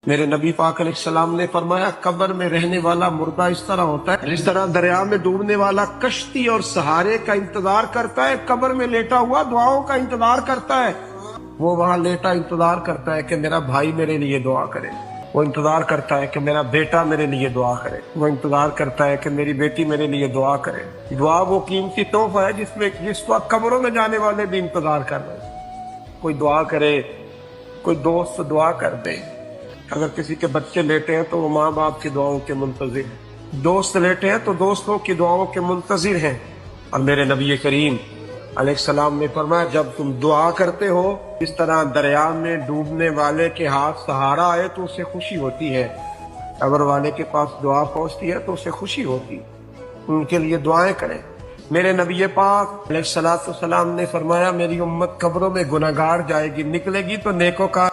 میرے نبی پاک علیہ السلام نے فرمایا قبر میں رہنے والا مردہ اس طرح ہوتا ہے جس طرح دریا میں ڈوبنے والا کشتی اور سہارے کا انتظار کرتا ہے، قبر میں لیٹا ہوا دعاؤں کا انتظار کرتا ہے۔ وہ وہاں لیٹا انتظار کرتا ہے کہ میرا بھائی میرے لیے دعا کرے، وہ انتظار کرتا ہے کہ میرا بیٹا میرے لیے دعا کرے، وہ انتظار کرتا ہے کہ میری بیٹی میرے لیے دعا کرے۔ دعا وہ قیمتی تحفہ ہے جس وقت قبروں میں جانے والے بھی انتظار کر رہے ہیں۔ کوئی دعا کرے، کوئی دوست دعا کر دے۔ اگر کسی کے بچے لیٹے ہیں تو وہ ماں باپ کی دعاؤں کے منتظر ہیں، دوست لیٹے ہیں تو دوستوں کی دعاؤں کے منتظر ہیں۔ اور میرے نبی کریم علیہ السلام نے فرمایا جب تم دعا کرتے ہو اس طرح دریا میں ڈوبنے والے کے ہاتھ سہارا آئے تو اسے خوشی ہوتی ہے، قبر والے کے پاس دعا پہنچتی ہے تو اسے خوشی ہوتی، ان کے لیے دعائیں کریں۔ میرے نبی پاک علیہ السلام نے فرمایا میری امت قبروں میں گناہگار جائے گی، نکلے گی تو نیکوکار